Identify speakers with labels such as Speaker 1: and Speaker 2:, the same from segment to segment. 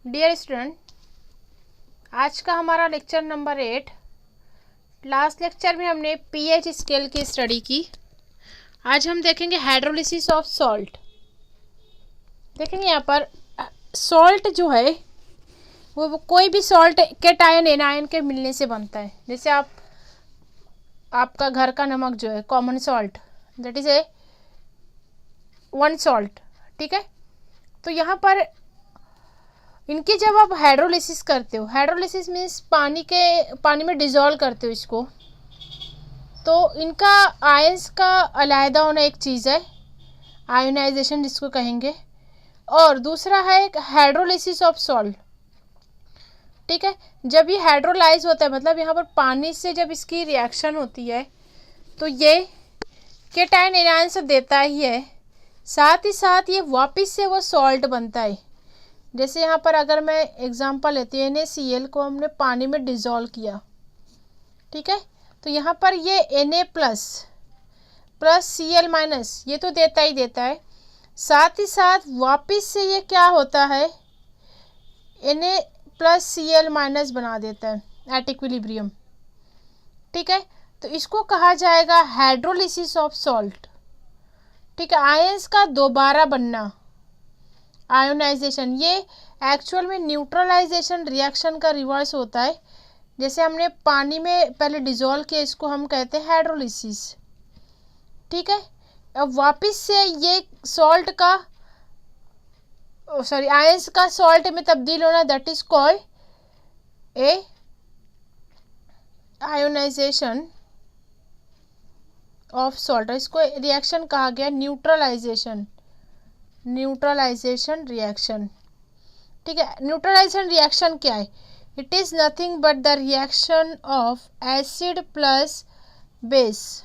Speaker 1: Dear student, आज का हमारा लेक्चर नंबर 8। लास्ट लेक्चर में हमने पीएच स्केल की स्टडी की। आज हम देखेंगे हाइड्रोलिसिस ऑफ सॉल्ट। देखेंगे यहाँ पर सॉल्ट जो है वो कोई भी सॉल्ट केटायन एनायन के मिलने से बनता है। जैसे आपका घर का नमक जो है common salt, that is A one salt, ठीक है। तो यहाँ पर इनकी जब आप हाइड्रोलिसिस करते हो, हाइड्रोलिसिस मीन्स पानी में डिजोल्व करते हो इसको, तो इनका आयंस का अलहदा होना एक चीज़ है, आयोनाइजेशन जिसको कहेंगे, और दूसरा है हाइड्रोलिसिस ऑफ सॉल्ट, ठीक है। जब ये हाइड्रोलाइज होता है मतलब यहाँ पर पानी से जब इसकी रिएक्शन होती है तो ये केटायन एनायन से देता ही है, साथ ही साथ ये वापस से वो सॉल्ट बनता है। जैसे यहाँ पर अगर मैं एग्जांपल लेती हूँ, NaCl को हमने पानी में डिज़ोल्व किया, ठीक है, तो यहाँ पर ये Na प्लस Cl माइनस ये तो देता ही देता है, साथ ही साथ वापस से ये क्या होता है, Na प्लस Cl माइनस बना देता है एट इक्विलिब्रियम, ठीक है। तो इसको कहा जाएगा हाइड्रोलिसिस ऑफ सॉल्ट, ठीक है। आयंस का दोबारा बनना, आयोनाइजेशन, ये एक्चुअल में न्यूट्रलाइजेशन रिएक्शन का रिवर्स होता है। जैसे हमने पानी में पहले डिजोल्व किया, इसको हम कहते हैं हाइड्रोलिसिस, ठीक है। अब वापस से ये सॉल्ट का आयंस का सॉल्ट में तब्दील होना, that is called a ionization of salt. इसको रिएक्शन कहा गया न्यूट्रलाइजेशन रिएक्शन, ठीक है। न्यूट्रलाइजेशन रिएक्शन क्या है? It is nothing but the reaction of acid plus base,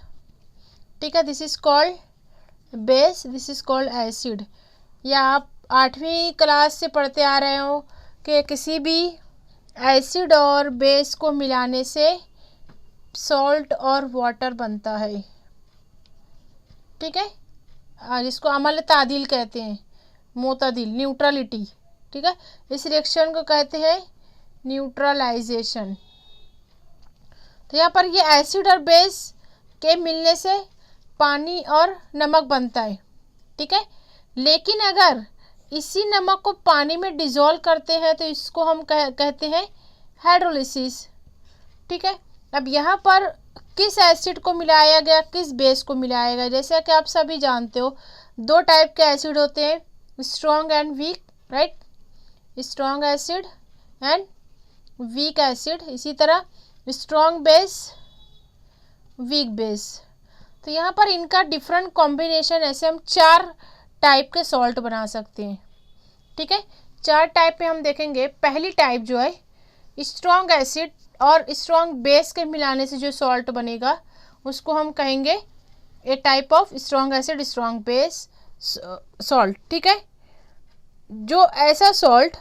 Speaker 1: ठीक है। This is called base, this is called acid. या आप 8वीं क्लास से पढ़ते आ रहे हो कि किसी भी एसिड और बेस को मिलाने से सॉल्ट और वाटर बनता है, ठीक है, जिसको अमल तादिल कहते हैं, मोतदिल, न्यूट्रलिटी, ठीक है। इस रिएक्शन को कहते हैं न्यूट्रलाइजेशन। तो यहाँ पर ये एसिड और बेस के मिलने से पानी और नमक बनता है, ठीक है। लेकिन अगर इसी नमक को पानी में डिजोल्व करते हैं तो इसको हम कहते हैं हाइड्रोलिसिस, ठीक है। अब यहाँ पर किस एसिड को मिलाया गया, किस बेस को मिलाया गया, जैसा कि आप सभी जानते हो दो टाइप के एसिड होते हैं, strong and weak, right, strong acid and weak acid, इसी तरह स्ट्रॉन्ग बेस, वीक बेस। तो यहाँ पर इनका डिफरेंट कॉम्बिनेशन, ऐसे हम 4 टाइप के सॉल्ट बना सकते हैं, ठीक है। 4 टाइप पे हम देखेंगे। पहली टाइप जो है स्ट्रॉन्ग एसिड और स्ट्रॉन्ग बेस के मिलाने से जो सॉल्ट बनेगा उसको हम कहेंगे a type of strong acid strong base salt, ठीक है। जो ऐसा सॉल्ट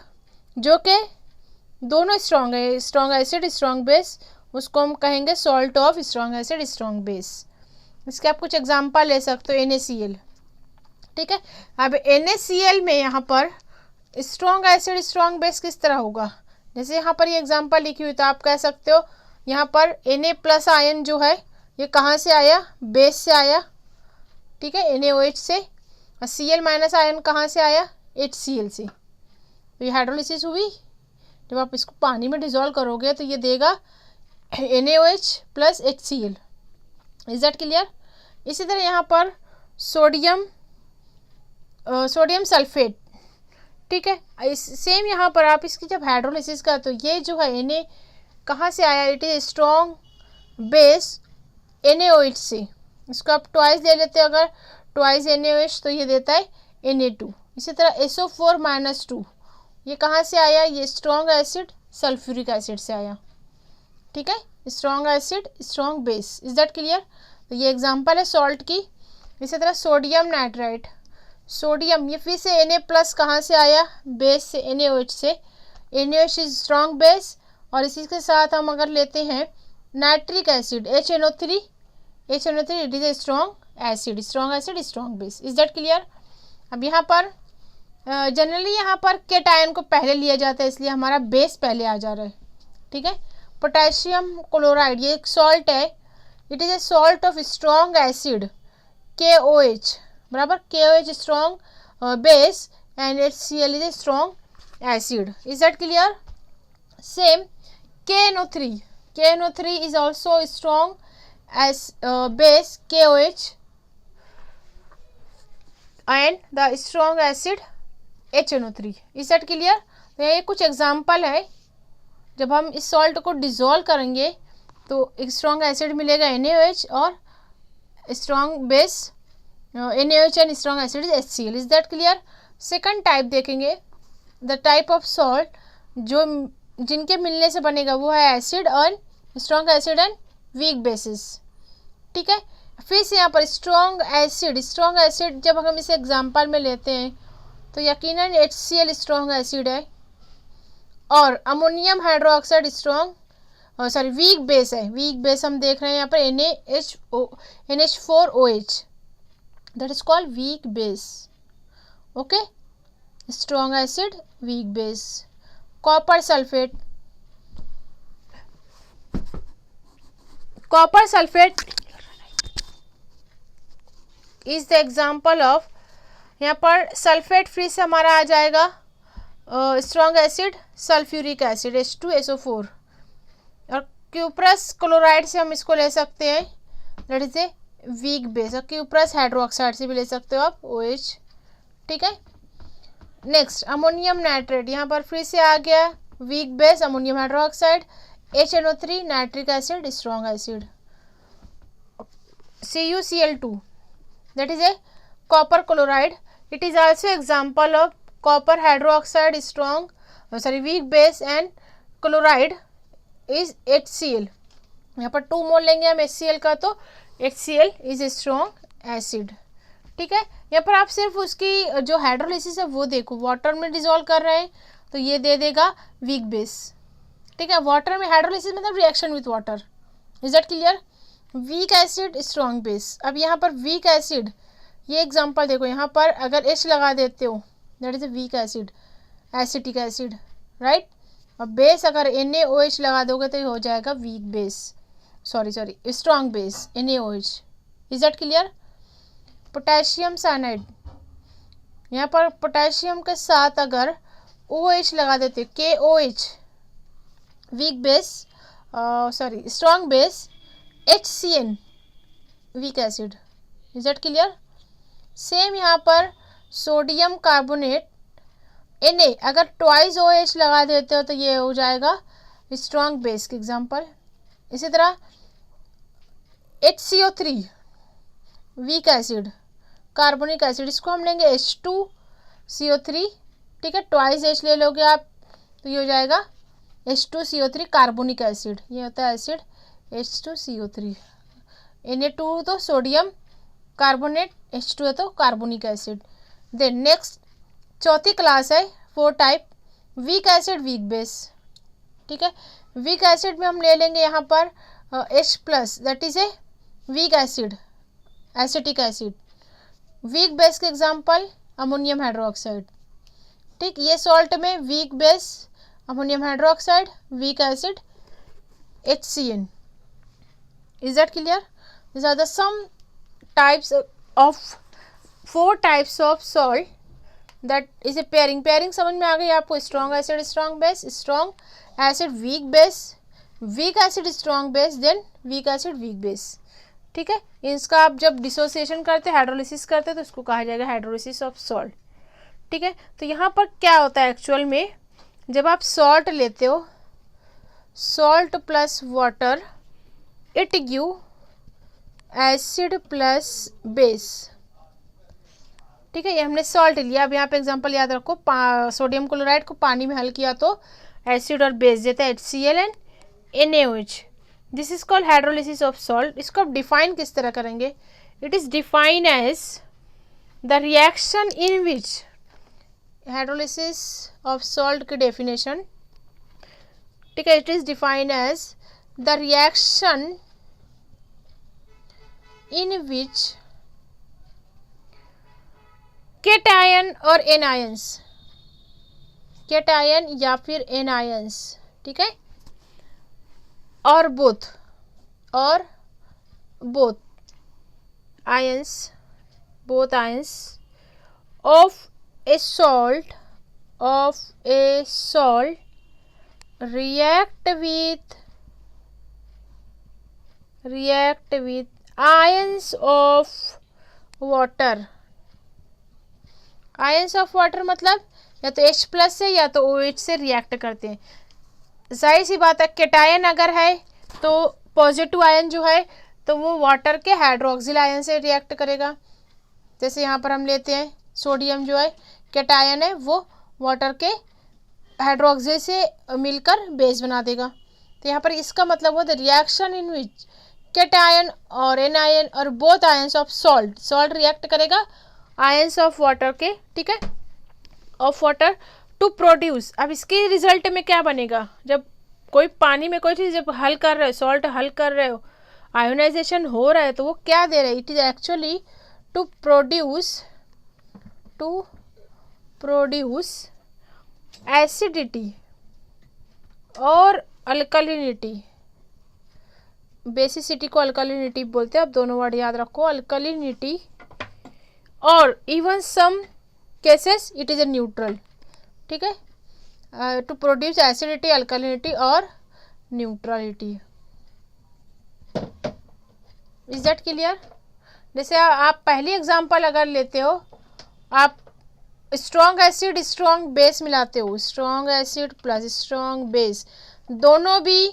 Speaker 1: जो कि दोनों स्ट्रॉन्ग है, स्ट्रॉन्ग एसिड स्ट्रॉन्ग बेस, उसको हम कहेंगे salt of strong acid strong base. इसके आप कुछ एग्जांपल ले सकते हो, NaCl, ठीक है। अब NaCl में यहाँ पर स्ट्रॉन्ग एसिड स्ट्रॉन्ग बेस किस तरह होगा, जैसे यहाँ पर ये एग्जांपल लिखी हुई, तो आप कह सकते हो यहाँ पर Na प्लस आयन जो है ये कहाँ से आया, बेस से आया, ठीक है, NaOH से, और Cl माइनस आयन कहाँ से आया, HCl से। तो ये हाइड्रोलिसिस हुई। जब आप इसको पानी में डिजोल्व करोगे तो ये देगा NaOH plus HCl। Is that clear? इसी तरह यहाँ पर सोडियम सल्फेट, ठीक है। सेम यहाँ पर आप इसकी जब हाइड्रोलिसिस का, तो ये जो है Na कहाँ से आया, it is strong base NaOH से। इसको आप ट्वाइस ले लेते हो, अगर ट्वाइस NaOH तो ये देता है Na2। इसी तरह SO4 माइनस 2 ये कहाँ से आया, ये स्ट्रॉन्ग एसिड सल्फ्यूरिक एसिड से आया, ठीक है। Strong acid strong base, is that clear? तो ये एग्जांपल है सॉल्ट की। इसी तरह सोडियम नाइट्राइट, सोडियम ये फिर से Na प्लस कहाँ से आया, बेस से, NaOH से। NaOH इज स्ट्रॉन्ग बेस, और इसी के साथ हम अगर लेते हैं nitric acid HNO3 it is a strong acid strong base, is that clear? अब यहाँ पर जनरली यहाँ पर केटायन को पहले लिया जाता है, इसलिए हमारा बेस पहले आ जा रहा है, ठीक है। पोटेशियम क्लोराइड ये एक सॉल्ट है, it is a salt of strong acid KOH, बराबर, KOH strong base and HCl is a strong acid. Is that clear? Same KNO3 is also strong as base KOH and the strong acid HNO3. Is that clear? तो ये कुछ example है, जब हम इस salt को dissolve करेंगे तो एक स्ट्रॉन्ग एसिड मिलेगा NaOH और strong base NaOH and strong acid is HCl. Is that clear? Second type देखेंगे, द टाइप ऑफ सॉल्ट जो जिनके मिलने से बनेगा वो है एसिड और strong acid and weak bases, ठीक है। फिर से यहाँ पर स्ट्रॉन्ग एसिड जब हम इसे एग्जांपल में लेते हैं तो यकीनन HCl स्ट्रॉन्ग एसिड है और ammonium hydroxide strong weak base है। वीक बेस हम देख रहे हैं यहाँ पर NH4OH, that is called weak base, okay. Strong acid, weak base. Copper sulphate is the example of, यहाँ पर सल्फेट फ्री से हमारा आ जाएगा strong acid sulphuric acid H2SO4, और क्यूप्रस क्लोराइड से हम इसको ले सकते हैं, that is a weak base, और क्यूप्रस हाइड्रोक्साइड से भी ले सकते हो आप OH, ठीक है। नेक्स्ट अमोनियम नाइट्रेट, यहाँ पर फिर से आ गया week base ammonium hydroxide HNO3 nitric acid strong acid. CuCl2 that is a copper chloride, it is also example of copper hydroxide strong weak base and chloride is HCl। यहाँ पर 2 मोल लेंगे हम HCl का तो HCl is a strong acid, ठीक है। यहाँ पर आप सिर्फ उसकी जो हाइड्रोलिसिस है वो देखो, वाटर में डिजोल्व कर रहे हैं तो ये दे देगा वीक बेस, ठीक है। वाटर में हाइड्रोलिसिस मतलब reaction with water. Is that clear? Week acid strong base. अब यहाँ पर वीक एसिड, ये एग्जांपल देखो, यहाँ पर अगर H लगा देते हो that is a weak acid, acetic acid, right. और बेस अगर NaOH लगा दोगे तो ये हो जाएगा weak base, sorry strong base NaOH। Is that clear? Potassium cyanide, यहाँ पर पोटेशियम के साथ अगर OH लगा देते हो KOH, weak base strong base HCN, weak acid. Is that clear? Same यहाँ पर सोडियम कार्बोनेट Na, अगर ट्वाइस OH लगा देते हो तो ये हो जाएगा स्ट्रॉन्ग बेस के एग्जाम्पल। इसी तरह HCO3 weak acid carbonic acid, इसको हम लेंगे H2CO3, ठीक है। ट्वाइस H ले लोगे आप तो ये हो जाएगा H2CO3 कार्बोनिक एसिड, ये होता है एसिड H2CO3। Na2 तो सोडियम कार्बोनेट, H2 है तो कार्बोनिक एसिड। देन नेक्स्ट चौथी क्लास है 4 type week acid weak base, ठीक है। वीक एसिड में हम ले लेंगे यहाँ पर H+, that is a weak acid acetic acid. Weak base के एग्जांपल अमोनियम हाइड्रोक्साइड, ठीक। ये सॉल्ट में weak base ammonium hydroxide, weak acid HCN। Is that clear? This are the some types of 4 types of salt that is a pairing समझ में आ गई आपको? Strong acid strong base, strong acid weak base, weak acid strong base, then weak acid weak base, ठीक है। इसका आप जब डिसोसिएशन करते हाइड्रोलिसिस करते तो इसको कहा जाएगा हाइड्रोलिसिस ऑफ सॉल्ट, ठीक है। तो यहाँ पर क्या होता है एक्चुअल में, जब आप सॉल्ट लेते हो, salt plus water, it give acid plus base, ठीक है। ये हमने सॉल्ट लिया। अब यहाँ पे एग्जांपल याद रखो, सोडियम क्लोराइड को पानी में हल किया तो एसिड और बेस देता है HCl and NaOH। This is called hydrolysis of salt. इसको आप डिफाइन किस तरह करेंगे? It is define as the reaction in which, hydrolysis of salt की डेफिनेशन, ठीक है, it is define as the reaction in which cation और anions, cation या फिर एनायंस, ठीक है, और both ions, both ions of a salt react with ions of water. Ions of water मतलब या तो H प्लस से या तो OH से रिएक्ट करते हैं. जाहिर सी बात है केटायन अगर है तो पॉजिटिव आयन जो है तो वो वाटर के हाइड्रोक्सिल आयन से रिएक्ट करेगा. जैसे यहाँ पर हम लेते हैं सोडियम जो है केटायन है, वो वाटर के हाइड्रोक्सिल से मिलकर बेस बना देगा. तो यहाँ पर इसका मतलब हुआ the reaction in which cation और एनायन और both ions of salt react करेगा आयंस ऑफ वाटर के, ठीक है, ऑफ वाटर टू प्रोड्यूस. अब इसके रिजल्ट में क्या बनेगा, जब कोई पानी में कोई चीज़ जब हल कर रहे हो, सॉल्ट हल कर रहे हो, आयोनाइजेशन हो रहा है, तो वो क्या दे रहा है, it is actually to produce acidity और अल्कलिनिटी. बेसिसिटी को अल्कलिनिटी बोलते हैं, आप दोनों वर्ड याद रखो, अल्कलिनिटी, और even some cases it is a neutral, ठीक है, टू प्रोड्यूस एसिडिटी, अल्कलिनिटी और न्यूट्रलिटी. Is that clear? जैसे आप पहली एग्जांपल अगर लेते हो, आप स्ट्रॉन्ग एसिड स्ट्रॉन्ग बेस मिलाते हो, strong acid plus strong base, दोनों भी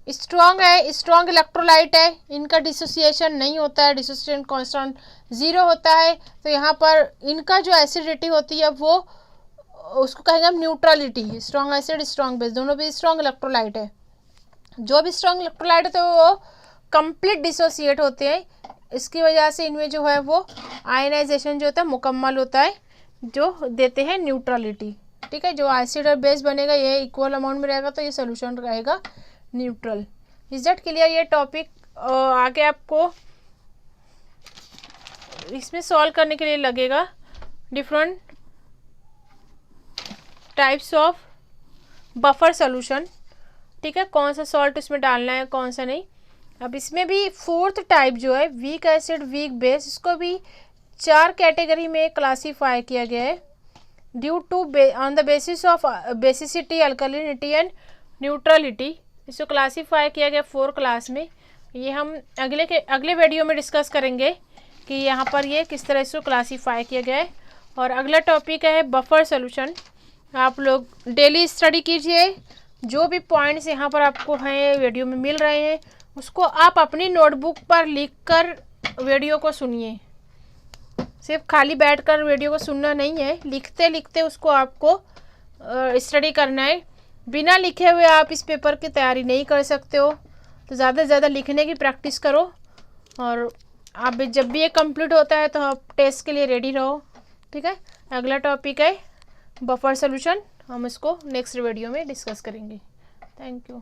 Speaker 1: स्ट्रॉन्ग है, स्ट्रॉन्ग इलेक्ट्रोलाइट है, इनका डिसोसिएशन नहीं होता है, डिसोसिएशन कांस्टेंट 0 होता है. तो यहाँ पर इनका जो एसिडिटी होती है वो उसको कहेंगे हम neutrality. Strong acid strong base दोनों भी स्ट्रॉन्ग इलेक्ट्रोलाइट है. जो भी स्ट्रॉन्ग इलेक्ट्रोलाइट है तो वो कंप्लीट डिसोसिएट होते हैं. इसकी वजह से इनमें जो है वो आयनाइजेशन जो होता है मुकम्मल होता है, जो देते हैं न्यूट्रलिटी, ठीक है. जो एसिड और बेस बनेगा ये इक्वल अमाउंट में रहेगा तो ये सोल्यूशन रहेगा न्यूट्रल. Is that clear? ये टॉपिक आगे आपको इसमें सॉल्व करने के लिए लगेगा different types of buffer solution, ठीक है, कौन सा सॉल्ट इसमें डालना है कौन सा नहीं. अब इसमें भी फोर्थ टाइप जो है वीक एसिड वीक बेस, इसको भी 4 कैटेगरी में क्लासीफाई किया गया है due to on the basis of basicity, alkalinity and neutrality. इसको क्लासीफाई किया गया 4 क्लास में. ये हम अगले वीडियो में डिस्कस करेंगे कि यहाँ पर ये किस तरह इसको क्लासीफाई किया गया है. और अगला टॉपिक है बफर सोल्यूशन. आप लोग डेली स्टडी कीजिए, जो भी पॉइंट्स यहाँ पर आपको हैं वीडियो में मिल रहे हैं उसको आप अपनी नोटबुक पर लिखकर वीडियो को सुनिए. सिर्फ खाली बैठकर वीडियो को सुनना नहीं है, लिखते लिखते उसको आपको स्टडी करना है. बिना लिखे हुए आप इस पेपर की तैयारी नहीं कर सकते हो, तो ज़्यादा से ज़्यादा लिखने की प्रैक्टिस करो. और आप जब भी ये कंप्लीट होता है तो आप टेस्ट के लिए रेडी रहो, ठीक है. अगला टॉपिक है बफर सोल्यूशन, हम इसको नेक्स्ट वीडियो में डिस्कस करेंगे. Thank you.